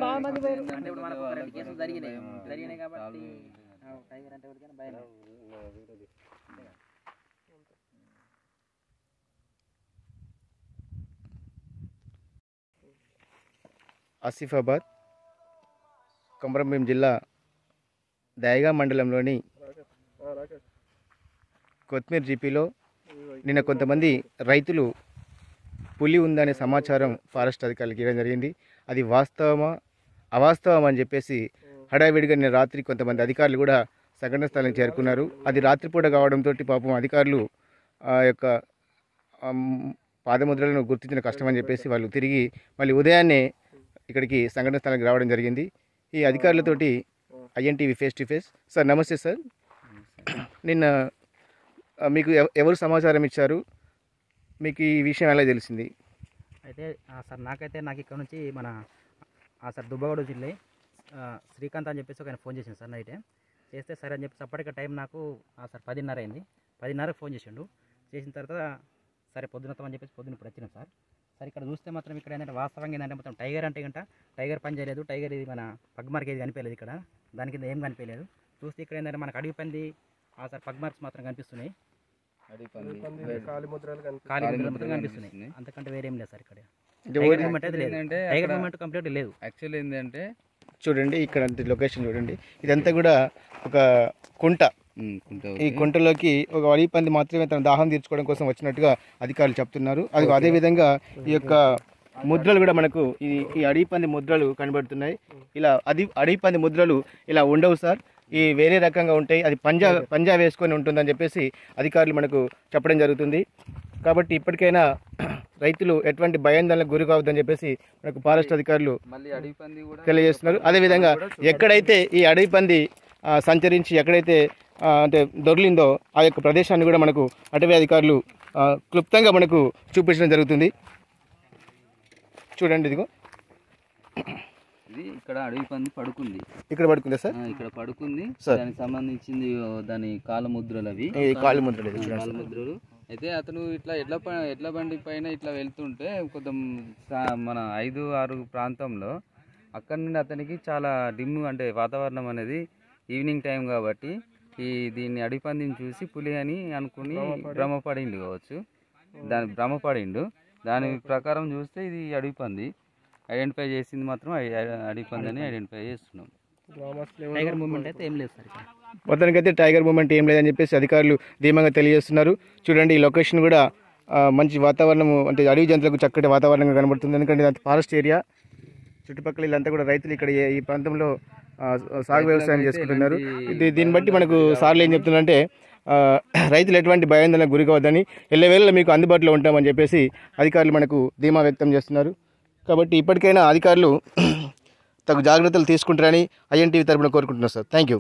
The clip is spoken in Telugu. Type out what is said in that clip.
బాగా మంది అంటే ఇప్పుడు మనకు 2 కేసులు జరిగినాయి కాబట్టి టైగర్ అంటే ఎవరికైనా భయం. ఆసిఫాబాద్ కొమరంభీం జిల్లా దయగా మండలంలోని కొత్మీర్ జీపీలో నిన్న కొంతమంది రైతులు పులి ఉందనే సమాచారం ఫారెస్ట్ అధికారులకు ఇవ్వడం జరిగింది. అది వాస్తవమా అవాస్తవం అని చెప్పేసి హడావిడిగా నిన్న రాత్రి కొంతమంది అధికారులు కూడా సంఘటన స్థలానికి చేరుకున్నారు. అది రాత్రిపూట కావడంతో పాపం అధికారులు ఆ యొక్క పాదముద్రలను గుర్తించిన కష్టమని చెప్పేసి వాళ్ళు తిరిగి మళ్ళీ ఉదయాన్నే ఇక్కడికి సంఘటన స్థలానికి రావడం జరిగింది. ఈ అధికారులతోటి ఐఎన్టీవీ ఫేస్ టు ఫేస్. సార్ నమస్తే సార్. నిన్న మీకు ఎవరు సమాచారం ఇచ్చారు, మీకు ఈ విషయం ఎలా తెలిసింది? అయితే సార్ నాకు ఇక్కడ నుంచి సార్ దుబ్బగూడ జిల్లా శ్రీకాంత్ అని చెప్పేసి ఒక ఆయన ఫోన్ చేసిండు సార్. నైటే చేస్తే సరే అని చెప్పేసి అప్పటికే టైం నాకు సార్ 10:30 అయింది. 10:30కి ఫోన్ చేసిండు. చేసిన తర్వాత సరే పొద్దునతామని చెప్పేసి పొద్దున ఇప్పుడు వచ్చినాం సార్. సరే ఇక్కడ చూస్తే మాత్రం ఇక్కడ ఏంటంటే వాస్తవంగా ఏంటంటే మొత్తం టైగర్ అంటే టైగర్ పని చేయలేదు. టైగర్ ఇది మన పగ్మార్క్ ఏది కనిపించలేదు. ఇక్కడ దాని కింద ఏం కనిపించలేదు. చూస్తే ఇక్కడ ఏంటంటే మనకు అడవి పంది సార్ పగ్మార్క్స్ మాత్రం కనిపిస్తున్నాయి, ఖాళీ ముద్రలు కనిపిస్తున్నాయి. అంతకంటే వేరేం లేదు సార్. ఇక్కడ టైగర్ మూమెంట్ అయితే లేదు, టైగర్ మూమెంట్ కంప్లీట్ లేదు. యాక్చువల్లీ ఏంటంటే చూడండి ఇక్కడ లొకేషన్ చూడండి, ఇదంతా కూడా ఒక కుంట. ఈ కుంటలోకి ఒక అడవి పంది మాత్రమే తన దాహం తీర్చుకోవడం కోసం వచ్చినట్టుగా అధికారులు చెప్తున్నారు. అదేవిధంగా ఈ యొక్క ముద్రలు కూడా మనకు ఈ అడవి పంది ముద్రలు కనబడుతున్నాయి. ఇలా అడవి పంది ముద్రలు ఇలా ఉండవు సార్, ఈ వేరే రకంగా ఉంటాయి. అది పంజా వేసుకొని ఉంటుందని చెప్పేసి అధికారులు మనకు చెప్పడం జరుగుతుంది. కాబట్టి ఇప్పటికైనా రైతులు ఎటువంటి భయాందోళనకు గురి కావద్దని చెప్పేసి మనకు ఫారెస్ట్ అధికారులు తెలియజేస్తున్నారు. అదేవిధంగా ఎక్కడైతే ఈ అడవి పంది సంచరించి ఎక్కడైతే అంటే దొర్లిందో ఆ యొక్క ప్రదేశాన్ని కూడా మనకు అటవీ అధికారులు క్లుప్తంగా మనకు చూపించడం జరుగుతుంది. చూడండి ఇదిగో ఇక్కడ అడవి పంది పడుకుంది. ఇక్కడ పడుకుందా సార్? ఇక్కడ పడుకుంది. దానికి సంబంధించింది దాని కాలముద్రలు, అవి కాలముద్రలు. అయితే అతను ఇట్లా ఎడ్ల బండి పైన ఇట్లా వెళ్తుంటే కొంచెం మన 5-6 ప్రాంతంలో అక్కడ నుండి అతనికి చాలా డిమ్ అంటే వాతావరణం అనేది ఈవినింగ్ టైం కాబట్టి దీన్ని అడవి పందిని చూసి పులి అని అనుకుని భ్రమపడిండు కావచ్చు. దాని ప్రకారం చూస్తే ఇది అడవి పంది. ఐడెంటిఫై చేసింది మాత్రం అడవి పంది అని ఐడెంటిఫై చేస్తున్నాం. టైగర్ మూమెంట్ అయితే ఏం లేదు సార్. మొత్తానికైతే టైగర్ మూమెంట్ ఏం లేదని చెప్పేసి అధికారులు ధీమంగా తెలియజేస్తున్నారు. చూడండి ఈ లొకేషన్ కూడా మంచి వాతావరణం అంటే అడవి జంతువులకు చక్కటి వాతావరణంగా కనబడుతుంది. ఎందుకంటే ఇది ఫారెస్ట్ ఏరియా, చుట్టుపక్కల వీళ్ళంతా కూడా రైతులు ఇక్కడ ఈ ప్రాంతంలో సాగు వ్యవసాయం చేసుకుంటున్నారు. దీన్ని బట్టి మనకు సార్లు ఏం చెప్తున్నారంటే రైతులు ఎటువంటి భయాందోళనకు గురి కావద్దని, ఎల్లవేళలా మీకు అందుబాటులో ఉంటామని చెప్పేసి అధికారులు మనకు ధీమా వ్యక్తం చేస్తున్నారు. కాబట్టి ఇప్పటికైనా అధికారులు తగు జాగ్రత్తలు తీసుకుంటారని ఐఎన్టీవీ తరపున కోరుకుంటున్నారు సార్. Thank you.